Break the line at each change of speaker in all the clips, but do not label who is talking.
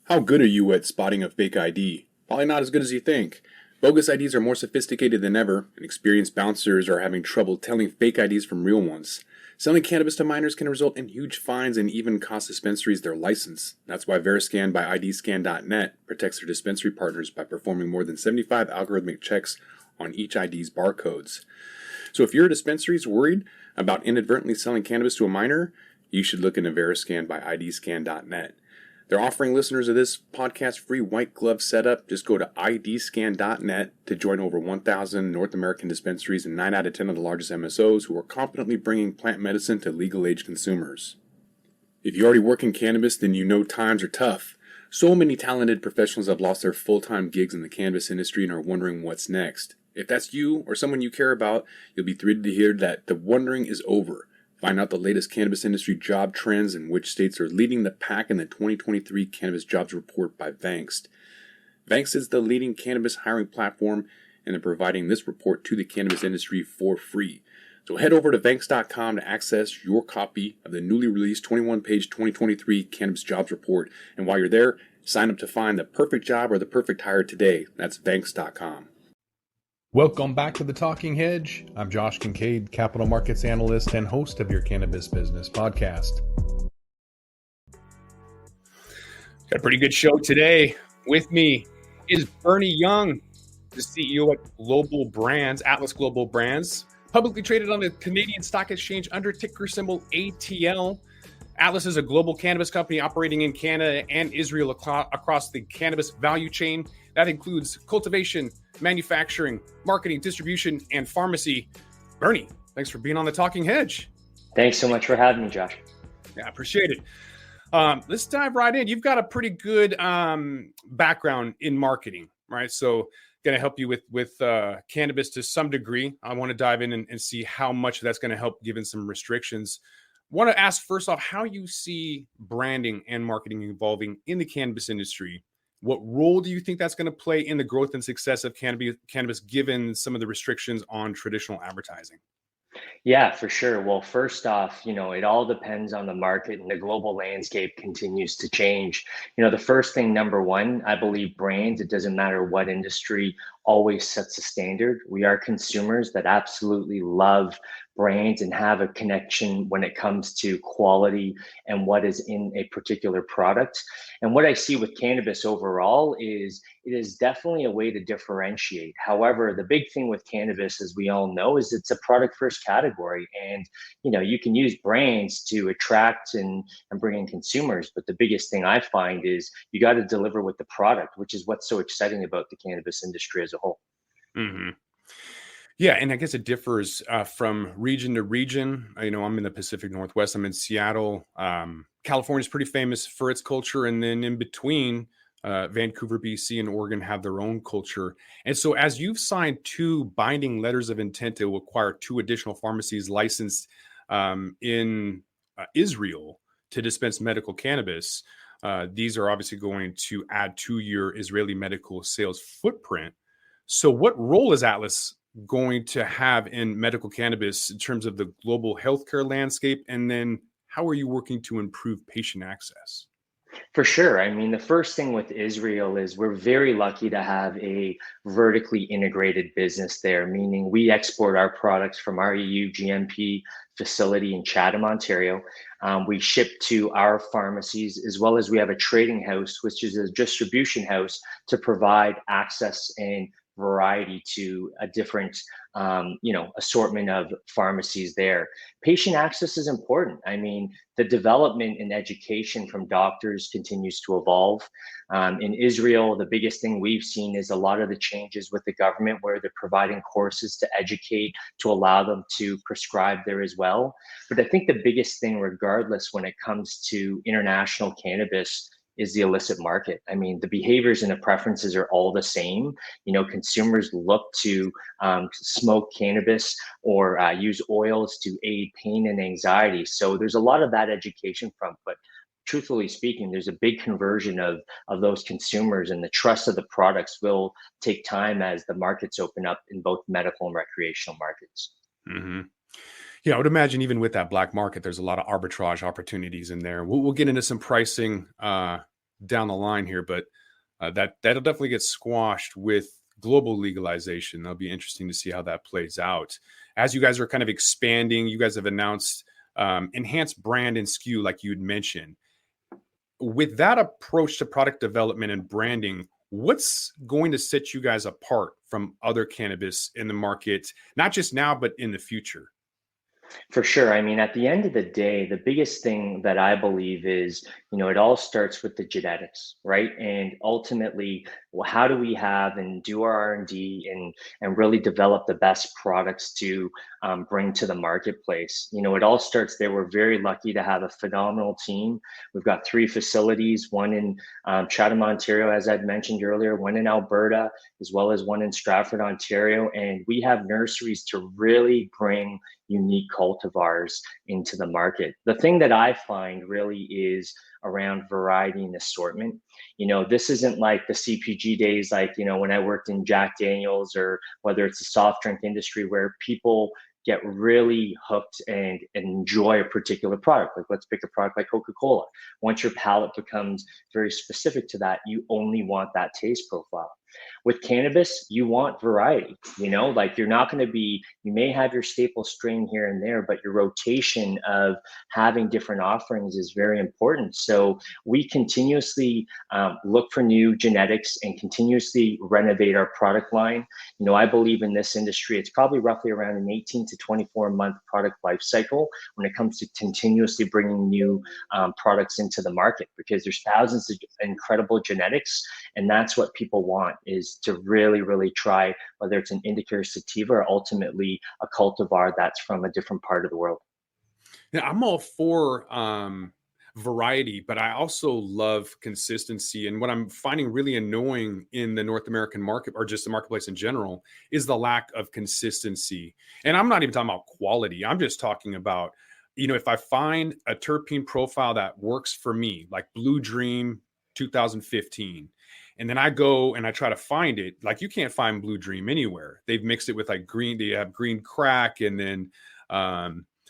How good are you at spotting a fake ID? Probably not as good as you think. Bogus IDs are more sophisticated than ever, and experienced bouncers are having trouble telling fake IDs from real ones. Selling cannabis to minors can result in huge fines and even cost dispensaries their license. That's why Veriscan by IDscan.net protects their dispensary partners by performing more than 75 algorithmic checks on each ID's barcodes. So if your dispensary is worried about inadvertently selling cannabis to a minor, you should look into Veriscan by IDscan.net. They're offering listeners of this podcast free white glove setup. Just go to idscan.net to join over 1,000 North American dispensaries and 9 out of 10 of the largest MSOs who are competently bringing plant medicine to legal age consumers. If you already work in cannabis, then you know times are tough. So many talented professionals have lost their full-time gigs in the cannabis industry and are wondering what's next. If that's you or someone you care about, you'll be thrilled to hear that the wondering is over. Find out the latest cannabis industry job trends and which states are leading the pack in the 2023 Cannabis Jobs Report by Vankst. Vankst is the leading cannabis hiring platform, and they're providing this report to the cannabis industry for free. So head over to Vankst.com to access your copy of the newly released 21-page 2023 Cannabis Jobs Report. And while you're there, sign up to find the perfect job or the perfect hire today. That's Vankst.com.
Welcome back to the Talking Hedge. I'm Josh Kincaid, Capital Markets Analyst and host of your Cannabis Business Podcast.
Got a pretty good show today. With me is Bernie Yeung, the CEO at Global Brands, Atlas Global Brands, publicly traded on the Canadian Stock Exchange under ticker symbol ATL. Atlas is a global cannabis company operating in Canada and Israel across the cannabis value chain. That includes cultivation, manufacturing, marketing, distribution, and pharmacy. Bernie, thanks for being on the Talking Hedge.
Thanks so much for having me, Josh.
Yeah, I appreciate it. Let's dive right in. You've got a pretty good background in marketing, right? So going to help you with cannabis to some degree. I want to dive in and see how much that's going to help given some restrictions. Want to ask first off how you see branding and marketing evolving in the cannabis industry. What role do you think that's going to play in the growth and success of cannabis given some of the restrictions on traditional advertising?
Yeah, for sure. Well, first off, it all depends on the market and the global landscape continues to change. The first thing, number one, I believe brands, it doesn't matter what industry, always sets a standard. We are consumers that absolutely love brands and have a connection when it comes to quality and what is in a particular product. And what I see with cannabis overall is it is definitely a way to differentiate. However, the big thing with cannabis, as we all know, is it's a product first category. And, you can use brands to attract and bring in consumers. But the biggest thing I find is you got to deliver with the product, which is what's so exciting about the cannabis industry as a whole.
Mm-hmm. Yeah, and I guess it differs from region to region. I'm in the Pacific Northwest. I'm in Seattle. California is pretty famous for its culture. And then in between, Vancouver, BC, and Oregon have their own culture. And so as you've signed 2 binding letters of intent to acquire 2 additional pharmacies licensed in Israel to dispense medical cannabis, these are obviously going to add to your Israeli medical sales footprint. So what role is Atlas going to have in medical cannabis in terms of the global healthcare landscape? And then how are you working to improve patient access?
For sure. I mean, the first thing with Israel is we're very lucky to have a vertically integrated business there, meaning we export our products from our EU GMP facility in Chatham, Ontario. We ship to our pharmacies, as well as we have a trading house, which is a distribution house to provide access and variety to a different assortment of pharmacies there. Patient access is important. I mean, the development and education from doctors continues to evolve. In Israel, the biggest thing we've seen is a lot of the changes with the government where they're providing courses to educate, to allow them to prescribe there as well. But I think the biggest thing, regardless, when it comes to international cannabis, is the illicit market. I mean, the behaviors and the preferences are all the same. Consumers look to smoke cannabis or use oils to aid pain and anxiety. So there's a lot of that education front, but truthfully speaking, there's a big conversion of those consumers, and the trust of the products will take time as the markets open up in both medical and recreational markets.
Mm-hmm. Yeah, I would imagine even with that black market, there's a lot of arbitrage opportunities in there. We'll get into some pricing down the line here, but that'll definitely get squashed with global legalization. That'll be interesting to see how that plays out. As you guys are kind of expanding, you guys have announced enhanced brand and SKU, like you'd mentioned. With that approach to product development and branding, what's going to set you guys apart from other cannabis in the market, not just now, but in the future?
For sure. I mean, at the end of the day, the biggest thing that I believe is, it all starts with the genetics, right? And ultimately, well, how do we have and do our R&D and really develop the best products to bring to the marketplace? It all starts there. We're very lucky to have a phenomenal team. We've got 3 facilities, one in Chatham, Ontario, as I'd mentioned earlier, one in Alberta, as well as one in Stratford, Ontario. And we have nurseries to really bring unique cultivars into the market. The thing that I find really is around variety and assortment. This isn't like the CPG days, like, when I worked in Jack Daniels, or whether it's the soft drink industry, where people get really hooked and enjoy a particular product. Like, let's pick a product like Coca-Cola. Once your palate becomes very specific to that, you only want that taste profile. With cannabis, you want variety, like you're not going to be, you may have your staple strain here and there, but your rotation of having different offerings is very important. So we continuously look for new genetics and continuously renovate our product line. I believe in this industry, it's probably roughly around an 18 to 24 month product life cycle when it comes to continuously bringing new products into the market, because there's thousands of incredible genetics, and that's what people want, is to really try, whether it's an indica or sativa, or ultimately a cultivar that's from a different part of the world.
Yeah, I'm all for variety, but I also love consistency. And what I'm finding really annoying in the North American market, or just the marketplace in general, is the lack of consistency. And I'm not even talking about quality. I'm just talking about, if I find a terpene profile that works for me, like Blue Dream 2015, and then I go and I try to find it, like, you can't find Blue Dream anywhere. They've mixed it with like green, they have green crack, and then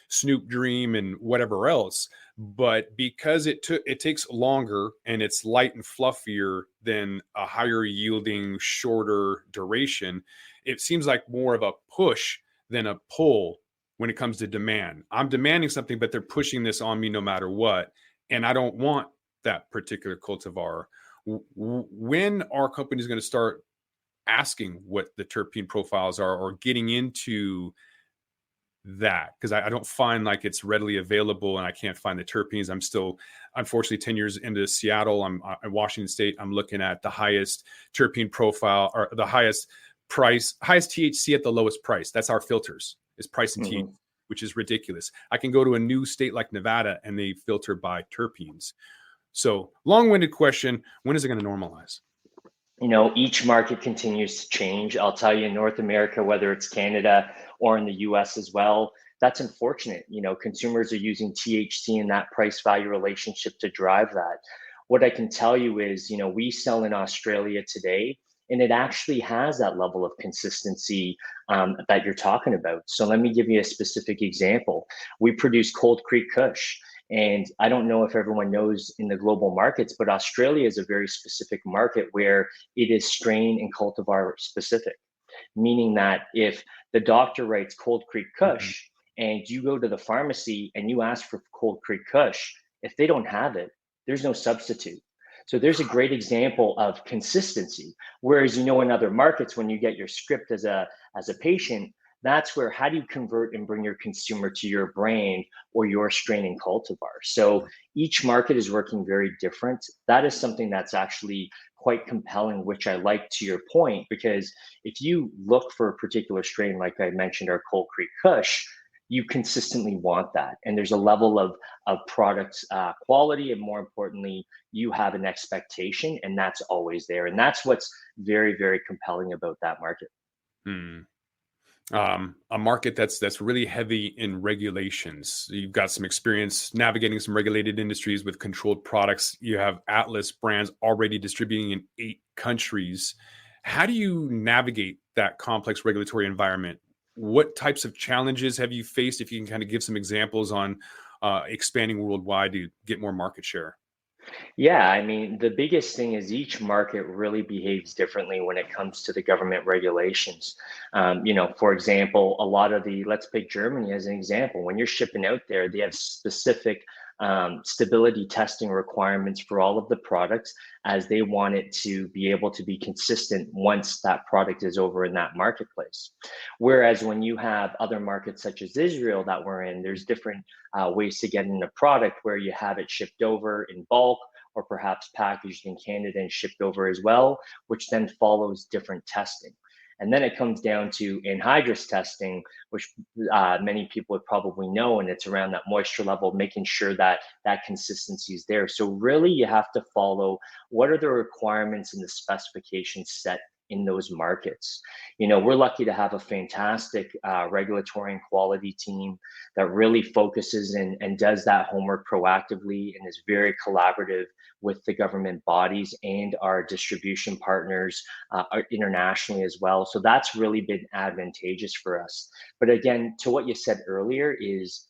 Snoop Dream and whatever else. But because it takes longer and it's light and fluffier than a higher yielding, shorter duration, it seems like more of a push than a pull when it comes to demand. I'm demanding something, but they're pushing this on me no matter what. And I don't want that particular cultivar. When are companies going to start asking what the terpene profiles are, or getting into that? Because I don't find like it's readily available, and I can't find the terpenes. I'm still, unfortunately, 10 years into Seattle. I'm in Washington State. I'm looking at the highest terpene profile, or the highest price, highest THC at the lowest price. That's our filters, is price and THC, which is ridiculous. I can go to a new state like Nevada and they filter by terpenes. So, long-winded question, when is it going to normalize?
Each market continues to change. I'll tell you, in North America, whether it's Canada or in the US as well, that's unfortunate. Consumers are using THC and that price value relationship to drive that. What I can tell you is, we sell in Australia today, and it actually has that level of consistency that you're talking about. So let me give you a specific example. We produce Cold Creek Kush. And I don't know if everyone knows in the global markets, but Australia is a very specific market where it is strain and cultivar specific, meaning that if the doctor writes Cold Creek Kush and you go to the pharmacy and you ask for Cold Creek Kush, if they don't have it, there's no substitute. So there's a great example of consistency. Whereas, in other markets, when you get your script as a patient, that's where, how do you convert and bring your consumer to your brand or your strain and cultivar? So each market is working very different. That is something that's actually quite compelling, which I like, to your point, because if you look for a particular strain, like I mentioned, our Cold Creek Kush, you consistently want that. And there's a level of product quality, and more importantly, you have an expectation, and that's always there. And that's what's very, very compelling about that market.
A market that's really heavy in regulations. You've got some experience navigating some regulated industries with controlled products. You have Atlas brands already distributing in 8 countries. How do you navigate that complex regulatory environment? What types of challenges have you faced? If you can kind of give some examples on expanding worldwide to get more market share.
Yeah, I mean, the biggest thing is each market really behaves differently when it comes to the government regulations. For example, a lot of let's pick Germany as an example. When you're shipping out there, they have specific stability testing requirements for all of the products as they want it to be able to be consistent once that product is over in that marketplace. Whereas when you have other markets such as Israel that we're in, there's different ways to get in a product where you have it shipped over in bulk or perhaps packaged in Canada and shipped over as well, which then follows different testing. And then it comes down to anhydrous testing, which many people would probably know, and it's around that moisture level, making sure that that consistency is there. So really, you have to follow what are the requirements and the specifications set in those markets. We're lucky to have a fantastic regulatory and quality team that really focuses and does that homework proactively and is very collaborative with the government bodies and our distribution partners internationally as well. So that's really been advantageous for us. But again, to what you said earlier is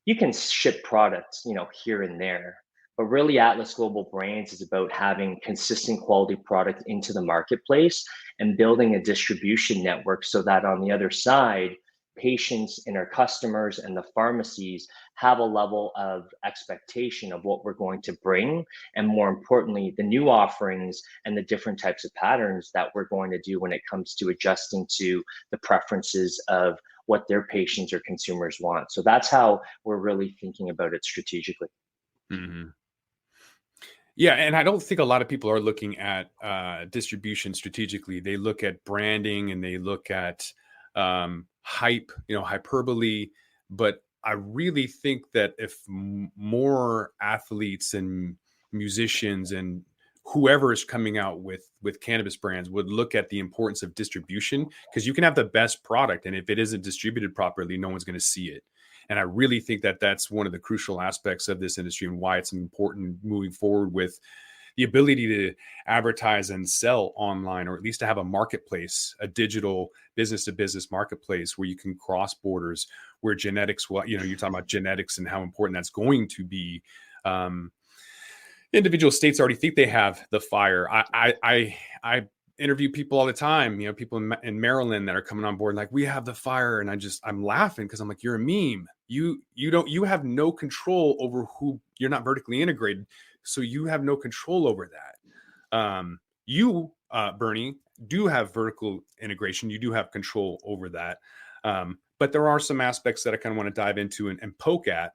you can ship products, here and there. But really, Atlas Global Brands is about having consistent quality product into the marketplace and building a distribution network so that on the other side, patients and our customers and the pharmacies have a level of expectation of what we're going to bring. And more importantly, the new offerings and the different types of patterns that we're going to do when it comes to adjusting to the preferences of what their patients or consumers want. So that's how we're really thinking about it strategically.
Mm-hmm. Yeah, and I don't think a lot of people are looking at distribution strategically. They look at branding and they look at hype, hyperbole. But I really think that if more athletes and musicians and whoever is coming out with cannabis brands would look at the importance of distribution, because you can have the best product, and if it isn't distributed properly, no one's going to see it. And I really think that that's one of the crucial aspects of this industry and why it's important moving forward with the ability to advertise and sell online, or at least to have a marketplace, a digital business to business marketplace where you can cross borders, where genetics, you're talking about genetics and how important that's going to be. Individual states already think they have the fire. I interview people all the time, people in Maryland that are coming on board like, we have the fire, and I'm laughing because I'm like, you're a meme. You have no control over who, you're not vertically integrated, so you have no control over that. Bernie, do have vertical integration. You do have control over that. But there are some aspects that I kind of want to dive into and poke at.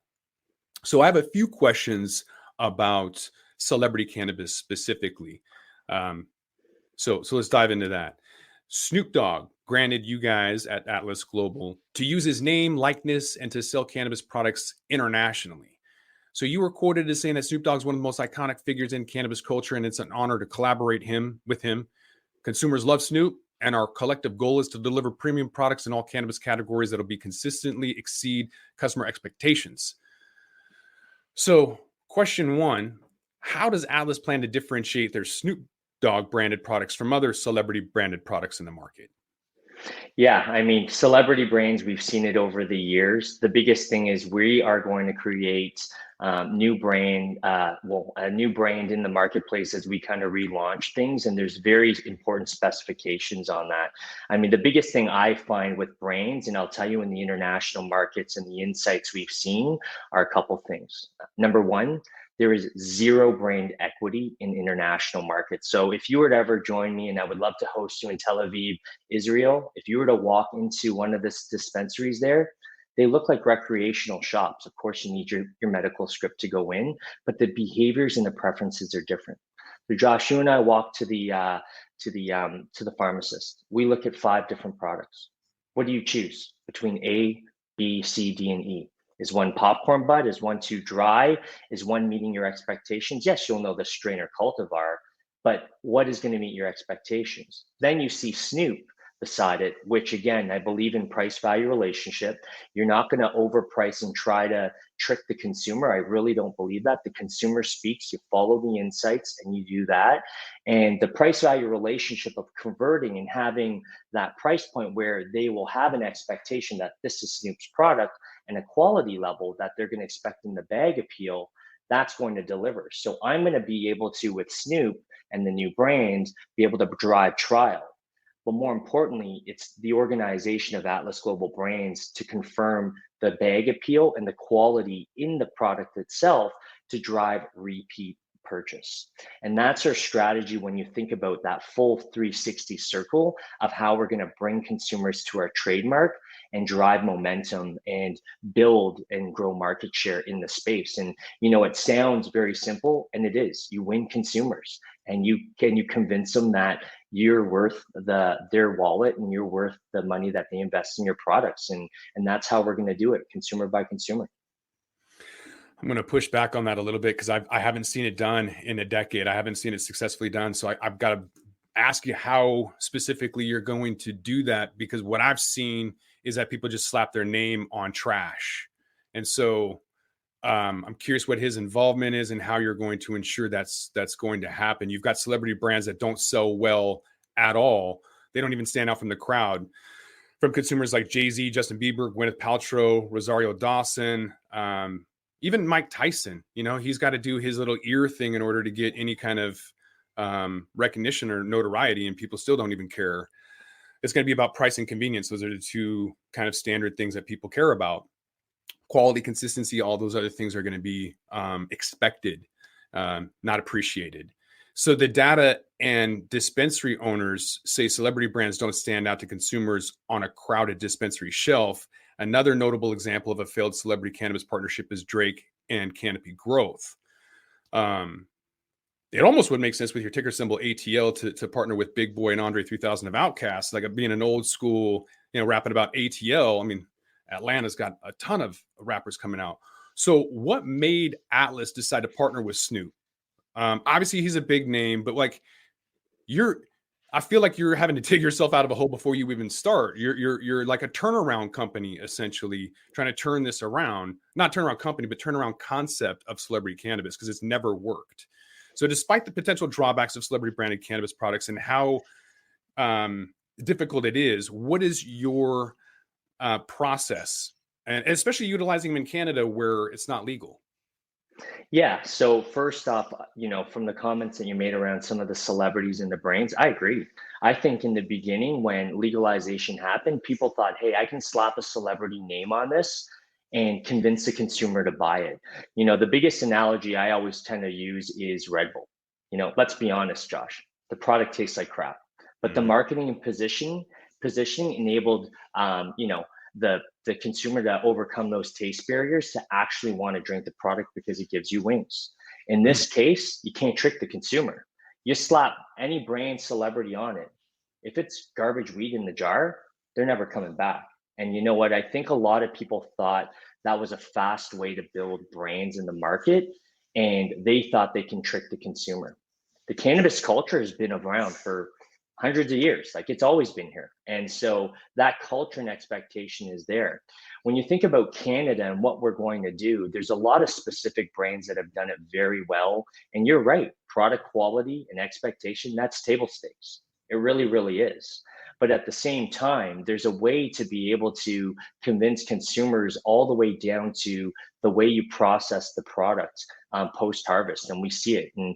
So I have a few questions about celebrity cannabis specifically. So let's dive into that. Snoop Dogg granted you guys at Atlas Global to use his name, likeness, and to sell cannabis products internationally. So you were quoted as saying that Snoop Dogg is one of the most iconic figures in cannabis culture, and it's an honor to collaborate with him. Consumers love Snoop, and our collective goal is to deliver premium products in all cannabis categories that'll be consistently exceed customer expectations. So question one, how does Atlas plan to differentiate their Snoop Dogg branded products from other celebrity branded products in the market?
Yeah, I mean, celebrity brands, we've seen it over the years. The biggest thing is we are going to create a new brand in the marketplace as we kind of relaunch things. And there's very important specifications on that. I mean, the biggest thing I find with brands, and I'll tell you in the international markets and the insights we've seen, are a couple things. Number one, there is zero brand equity in international markets. So if you were to ever join me, and I would love to host you in Tel Aviv, Israel, if you were to walk into one of the dispensaries there, they look like recreational shops. Of course, you need your medical script to go in, but the behaviors and the preferences are different. So Josh, you and I walk to the pharmacist. We look at 5 different products. What do you choose between A, B, C, D, and E? Is one popcorn bud? Is one too dry? Is one meeting your expectations? Yes, you'll know the strain or cultivar, but what is going to meet your expectations? Then you see Snoop beside it, which again, I believe in price value relationship. You're not going to overprice and try to trick the consumer. I really don't believe that. The consumer speaks, you follow the insights and you do that. And the price value relationship of converting and having that price point where they will have an expectation that this is Snoop's product and a quality level that they're going to expect in the bag appeal, that's going to deliver. So I'm going to be able to, with Snoop and the new brands, be able to drive trial. But more importantly, it's the organization of Atlas Global Brands to confirm the bag appeal and the quality in the product itself to drive repeat purchase. And that's our strategy when you think about that full 360 circle of how we're going to bring consumers to our trademark and drive momentum and build and grow market share in the space. And it sounds very simple, and it is. You win consumers, and you convince them that you're worth their wallet and you're worth the money that they invest in your products. And that's how we're going to do it, consumer by consumer.
I'm going to push back on that a little bit because I haven't seen it done in a decade. I haven't seen it successfully done. So I've got to ask you how specifically you're going to do that, because what I've seen is that people just slap their name on trash. And so I'm curious what his involvement is and how you're going to ensure that's going to happen. You've got celebrity brands that don't sell well at all. They don't even stand out from the crowd. From consumers like Jay-Z, Justin Bieber, Gwyneth Paltrow, Rosario Dawson, even Mike Tyson. He's got to do his little ear thing in order to get any kind of recognition or notoriety, and people still don't even care. It's going to be about price and convenience. Those are the two kind of standard things that people care about. Quality, consistency, all those other things are going to be expected, not appreciated. So the data and dispensary owners say celebrity brands don't stand out to consumers on a crowded dispensary shelf. Another notable example of a failed celebrity cannabis partnership is Drake and Canopy Growth. It almost would make sense with your ticker symbol ATL to partner with Big Boy and Andre 3000 of Outkast, like being an old school, rapping about ATL. I mean, Atlanta's got a ton of rappers coming out. So what made Atlas decide to partner with Snoop? Obviously he's a big name, but I feel like you're having to dig yourself out of a hole before you even start. You're like a turnaround company, essentially trying to turn this around, not turnaround company, but turnaround concept of celebrity cannabis, because it's never worked. So despite the potential drawbacks of celebrity branded cannabis products and how difficult it is, what is your process, and especially utilizing them in Canada where it's not legal?
Yeah. So first off, from the comments that you made around some of the celebrities and the brands, I agree. I think in the beginning, when legalization happened, people thought, hey, I can slap a celebrity name on this and convince the consumer to buy it. The biggest analogy I always tend to use is Red Bull. Let's be honest, Josh, the product tastes like crap, but the marketing and positioning enabled, the consumer to overcome those taste barriers to actually want to drink the product because it gives you wings. In this case, you can't trick the consumer. You slap any brand celebrity on it. If it's garbage weed in the jar, they're never coming back. And you know what? I think a lot of people thought that was a fast way to build brands in the market, and they thought they can trick the consumer. The cannabis culture has been around for hundreds of years. Like, it's always been here. And so that culture and expectation is there. When you think about Canada and what we're going to do, there's a lot of specific brands that have done it very well. And you're right, product quality and expectation, that's table stakes. It really, really is. But at the same time, there's a way to be able to convince consumers all the way down to the way you process the product post-harvest. And we see it. And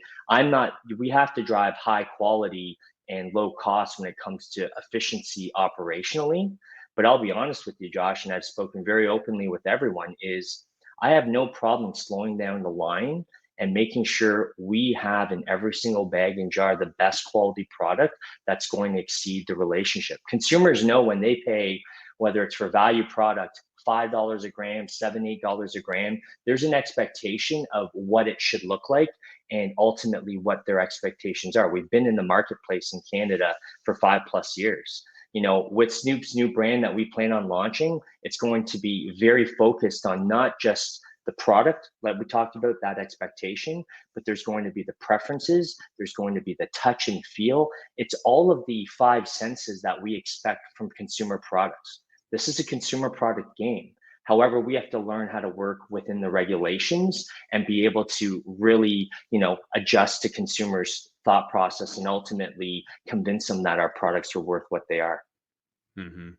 we have to drive high quality and low cost when it comes to efficiency operationally. But I'll be honest with you, Josh, and I've spoken very openly with everyone, is I have no problem slowing down the line and making sure we have in every single bag and jar the best quality product that's going to exceed the relationship. Consumers know when they pay, whether it's for value product, $5 a gram, $7, $8 a gram, there's an expectation of what it should look like and ultimately what their expectations are. We've been in the marketplace in Canada for 5+ years. With Snoop's new brand that we plan on launching, it's going to be very focused on not just the product, like we talked about, that expectation, but there's going to be the preferences, there's going to be the touch and feel. It's all of the 5 senses that we expect from consumer products. This is a consumer product game. However, we have to learn how to work within the regulations and be able to really, adjust to consumers' thought process and ultimately convince them that our products are worth what they are.
Mm-hmm.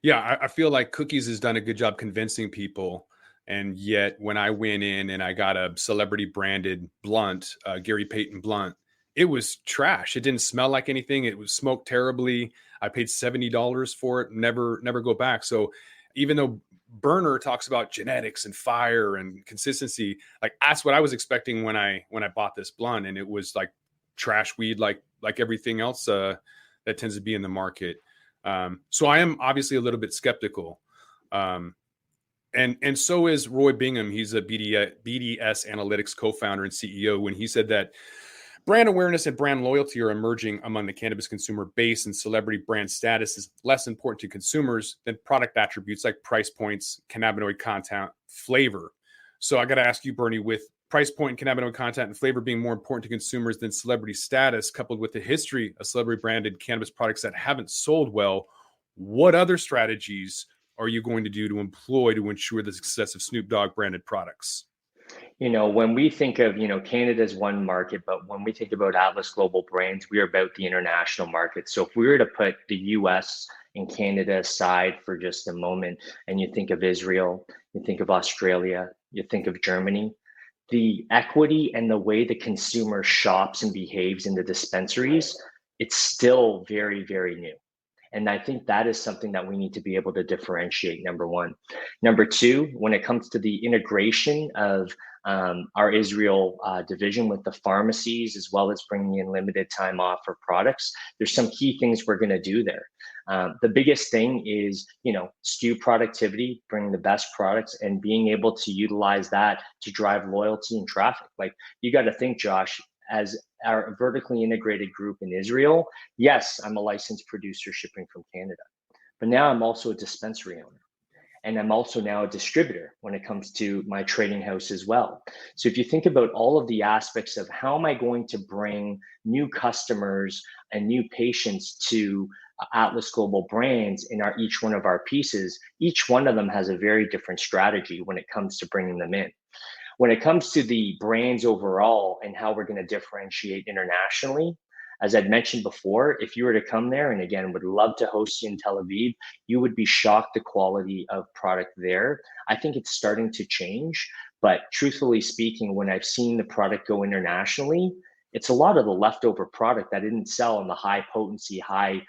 Yeah, I feel like Cookies has done a good job convincing people And yet when I went in and I got a celebrity branded blunt, Gary Payton blunt, it was trash. It didn't smell like anything. It was smoked terribly. I paid $70 for it. Never go back. So even though Burner talks about genetics and fire and consistency, like that's what I was expecting when I bought this blunt, and it was like trash weed, like everything else that tends to be in the market. So I am obviously a little bit skeptical. And so is Roy Bingham. He's a BDS Analytics co-founder and CEO. When he said that brand awareness and brand loyalty are emerging among the cannabis consumer base, and celebrity brand status is less important to consumers than product attributes like price points, cannabinoid content, flavor. So I got to ask you, Bernie, with price point, cannabinoid content, and flavor being more important to consumers than celebrity status, coupled with the history of celebrity branded cannabis products that haven't sold well, what other strategies are you going to do to employ to ensure the success of Snoop Dogg branded products?
When we think of, Canada's one market, but when we think about Atlas Global Brands, we are about the international market. So if we were to put the US and Canada aside for just a moment, and you think of Israel, you think of Australia, you think of Germany, the equity and the way the consumer shops and behaves in the dispensaries, it's still very, very new. And I think that is something that we need to be able to differentiate, number one. Number two, when it comes to the integration of our Israel division with the pharmacies, as well as bringing in limited time offer products, there's some key things we're going to do there. The biggest thing is, SKU productivity, bringing the best products and being able to utilize that to drive loyalty and traffic. Like, you got to think, Josh, as our vertically integrated group in Israel, yes, I'm a licensed producer shipping from Canada, but now I'm also a dispensary owner. And I'm also now a distributor when it comes to my trading house as well. So if you think about all of the aspects of how am I going to bring new customers and new patients to Atlas Global Brands in each one of our pieces, each one of them has a very different strategy when it comes to bringing them in. When it comes to the brands overall and how we're going to differentiate internationally, as I'd mentioned before, if you were to come there, and again, would love to host you in Tel Aviv, you would be shocked the quality of product there. I think it's starting to change, but truthfully speaking, when I've seen the product go internationally, it's a lot of the leftover product that didn't sell in the high potency, high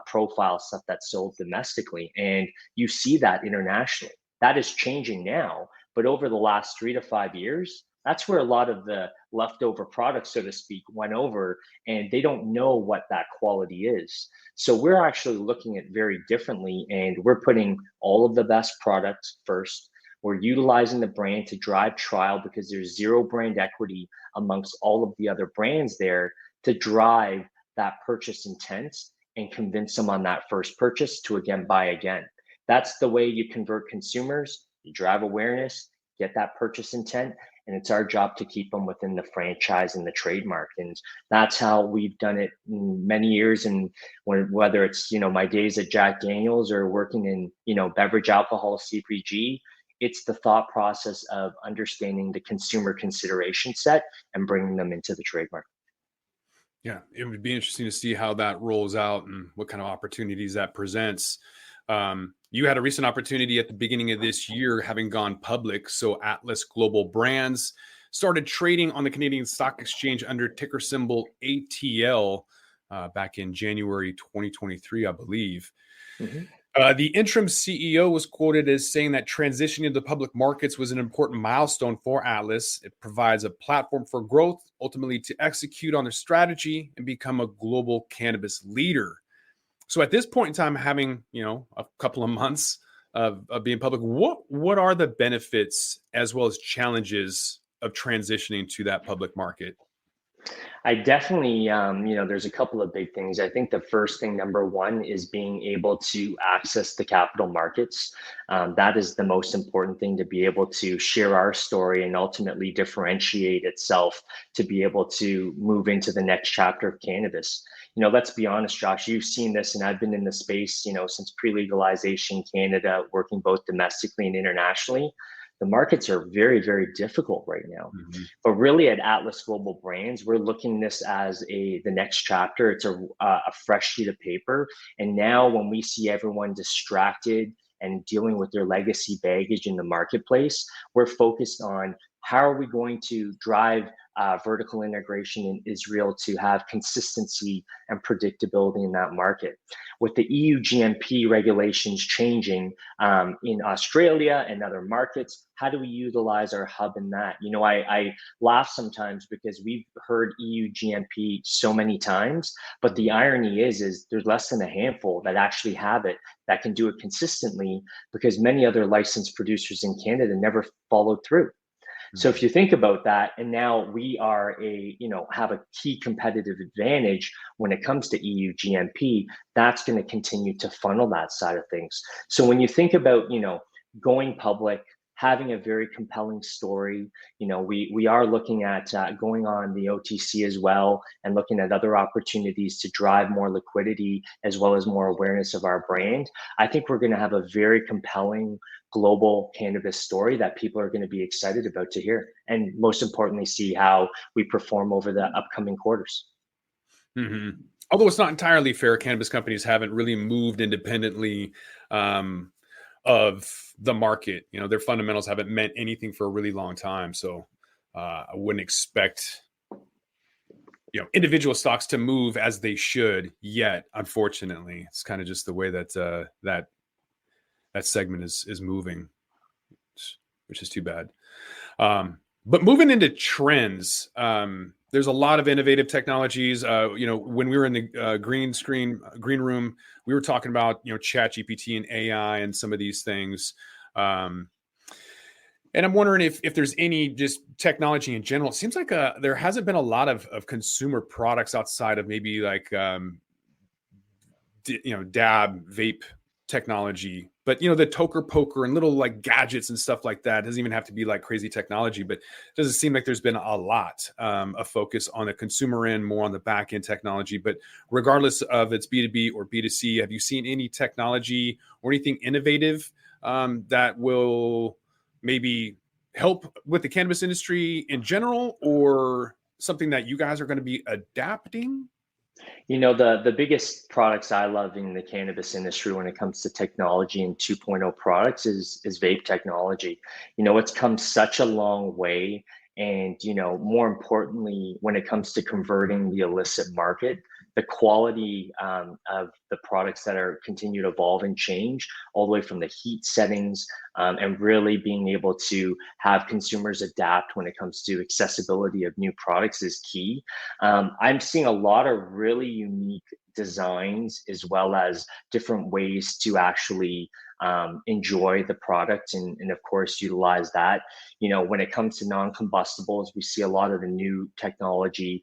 profile stuff that's sold domestically. And you see that internationally. That is changing now. But over the last 3 to 5 years, that's where a lot of the leftover products, so to speak, went over, and they don't know what that quality is. So we're actually looking at very differently, and we're putting all of the best products first. We're utilizing the brand to drive trial because there's zero brand equity amongst all of the other brands there to drive that purchase intent and convince them on that first purchase to again buy again. That's the way you convert consumers. You drive awareness, get that purchase intent, and it's our job to keep them within the franchise and the trademark. And that's how we've done it in many years. And whether it's, my days at Jack Daniels or working in, beverage alcohol CPG, it's the thought process of understanding the consumer consideration set and bringing them into the trademark.
Yeah, it would be interesting to see how that rolls out and what kind of opportunities that presents. You had a recent opportunity at the beginning of this year, having gone public. So Atlas Global Brands started trading on the Canadian Stock Exchange under ticker symbol ATL back in January 2023, I believe. Mm-hmm. The interim CEO was quoted as saying that transitioning to the public markets was an important milestone for Atlas. It provides a platform for growth, ultimately to execute on their strategy and become a global cannabis leader. So at this point in time, having, a couple of months of being public, what are the benefits as well as challenges of transitioning to that public market?
I definitely, there's a couple of big things. I think the first thing, number one, is being able to access the capital markets. That is the most important thing, to be able to share our story and ultimately differentiate itself to be able to move into the next chapter of cannabis. Let's be honest, Josh, you've seen this, and I've been in the space, since pre-legalization Canada, working both domestically and internationally. The markets are very, very difficult right now. Mm-hmm. But really at Atlas Global Brands, we're looking at this as the next chapter. It's a fresh sheet of paper. And now when we see everyone distracted and dealing with their legacy baggage in the marketplace. We're focused on how are we going to drive vertical integration in Israel to have consistency and predictability in that market. With the EU GMP regulations changing in Australia and other markets, how do we utilize our hub in that? You know, I laugh sometimes because we've heard EU GMP so many times, but the irony is there's less than a handful that actually have it, that can do it consistently, because many other licensed producers in Canada never followed through. So if you think about that, and now we are have a key competitive advantage when it comes to EU GMP, that's going to continue to funnel that side of things. So when you think about, going public, having a very compelling story, we are looking at going on the OTC as well, and looking at other opportunities to drive more liquidity as well as more awareness of our brand. I think we're going to have a very compelling global cannabis story that people are going to be excited about to hear, and most importantly, see how we perform over the upcoming quarters.
Mm-hmm. Although it's not entirely fair, cannabis companies haven't really moved independently of the market. Their fundamentals haven't meant anything for a really long time. So I wouldn't expect individual stocks to move as they should yet. Unfortunately, it's kind of just the way that that segment is moving, which is too bad. But moving into trends, there's a lot of innovative technologies. When we were in the green room, we were talking about ChatGPT and AI and some of these things. And I'm wondering if there's any just technology in general. It seems like there hasn't been a lot of consumer products outside of maybe like dab vape technology, but the toker poker and little like gadgets and stuff like that doesn't even have to be like crazy technology, but it doesn't seem like there's been a lot of focus on the consumer end, more on the back end technology. But regardless of it's B2B or B2C, have you seen any technology or anything innovative that will maybe help with the cannabis industry in general, or something that you guys are going to be adapting?
The biggest products I love in the cannabis industry when it comes to technology and 2.0 products is vape technology. It's come such a long way. And, more importantly, when it comes to converting the illicit market, the quality of the products that are continue to evolve and change, all the way from the heat settings and really being able to have consumers adapt when it comes to accessibility of new products is key. I'm seeing a lot of really unique designs, as well as different ways to actually enjoy the product and of course utilize that. When it comes to non-combustibles, we see a lot of the new technology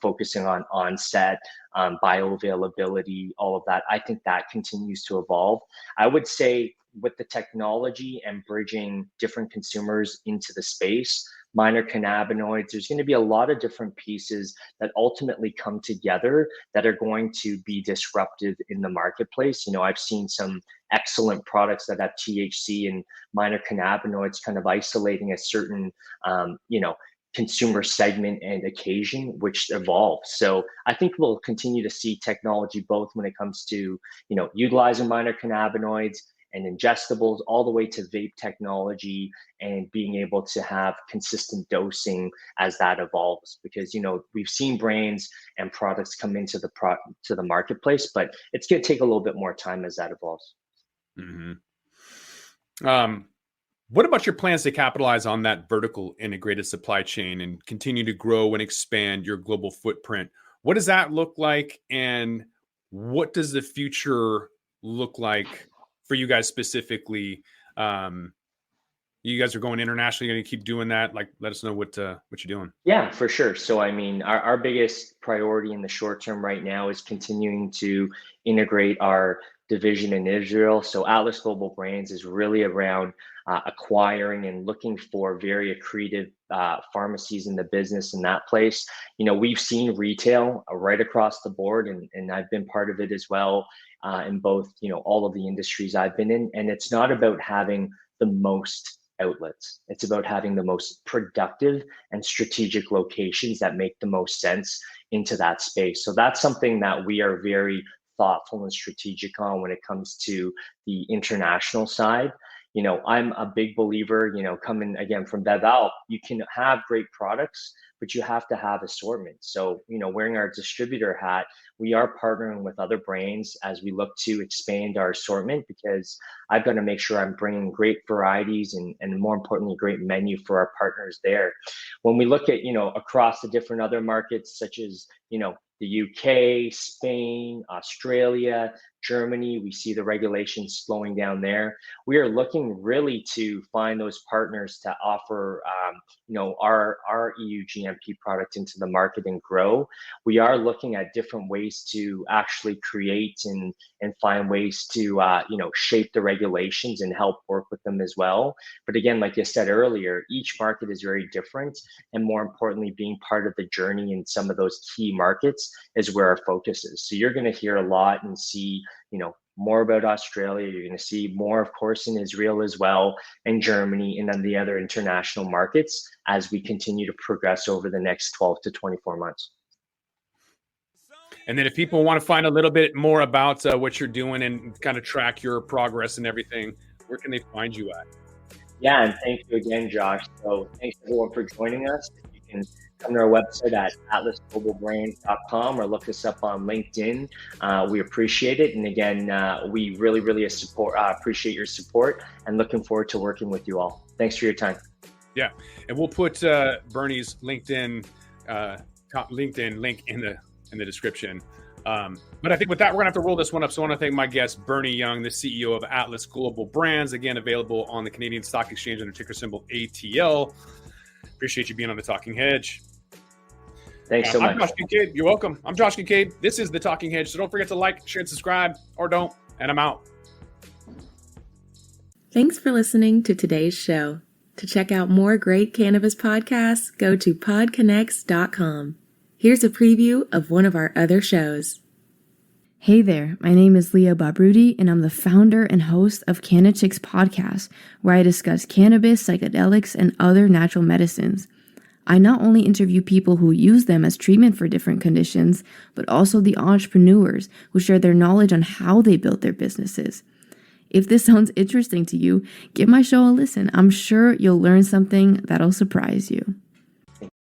focusing on onset, bioavailability, all of that. I think that continues to evolve. I would say with the technology and bridging different consumers into the space, minor cannabinoids, there's going to be a lot of different pieces that ultimately come together that are going to be disruptive in the marketplace. I've seen some excellent products that have THC and minor cannabinoids kind of isolating a certain, consumer segment and occasion, which evolves. So I think we'll continue to see technology both when it comes to, utilizing minor cannabinoids and ingestibles, all the way to vape technology and being able to have consistent dosing as that evolves. Because we've seen brands and products come into the marketplace, but it's going to take a little bit more time as that evolves.
Mm-hmm. What about your plans to capitalize on that vertical integrated supply chain and continue to grow and expand your global footprint? What does that look like, and what does the future look like for you guys specifically? You guys are going internationally. You're going to keep doing that? Like, let us know what you're doing.
Yeah, for sure. So, our biggest priority in the short term right now is continuing to integrate our division in Israel. So Atlas Global Brands is really around acquiring and looking for very accretive pharmacies in the business in that place. We've seen retail right across the board, and I've been part of it as well in both, all of the industries I've been in. And it's not about having the most outlets. It's about having the most productive and strategic locations that make the most sense into that space. So that's something that we are very thoughtful and strategic on when it comes to the international side. I'm a big believer, coming again from BevAlp, you can have great products, but you have to have assortment. So, wearing our distributor hat, we are partnering with other brands as we look to expand our assortment, because I've got to make sure I'm bringing great varieties and more importantly, great menu for our partners there. When we look at, across the different other markets, such as, the UK, Spain, Australia, Germany, we see the regulations slowing down there. We are looking really to find those partners to offer, our EU GMP product into the market and grow. We are looking at different ways to actually create and find ways to, shape the regulations and help work with them as well. But again, like I said earlier, each market is very different. And more importantly, being part of the journey in some of those key markets is where our focus is. So you're going to hear a lot and see, more about Australia. You're going to see more, of course, in Israel as well, and Germany, and then the other international markets as we continue to progress over the next 12 to 24 months.
And then if people want to find a little bit more about what you're doing and kind of track your progress and everything, where can they find you at?
Yeah, and thank you again, Josh. So thanks everyone for joining us. You can come to our website at atlasglobalbrand.com or look us up on LinkedIn. We appreciate it. And again, we really appreciate your support and looking forward to working with you all. Thanks for your time.
Yeah. And we'll put Bernie's LinkedIn link in the description. But I think with that, we're going to have to roll this one up. So I want to thank my guest, Bernie Yeung, the CEO of Atlas Global Brands, again, available on the Canadian Stock Exchange under ticker symbol ATL. Appreciate you being on the Talking Hedge.
Thanks so much.
I'm Josh Kincaid. You're welcome. I'm Josh Kincaid. This is the Talking Hedge. So don't forget to like, share, and subscribe, or don't. And I'm out.
Thanks for listening to today's show. To check out more great cannabis podcasts, go to podconnects.com. Here's a preview of one of our other shows.
Hey there, my name is Leah Babrudi, and I'm the founder and host of CannabisTech podcast, where I discuss cannabis, psychedelics, and other natural medicines. I not only interview people who use them as treatment for different conditions, but also the entrepreneurs who share their knowledge on how they built their businesses. If this sounds interesting to you, give my show a listen. I'm sure you'll learn something that'll surprise you.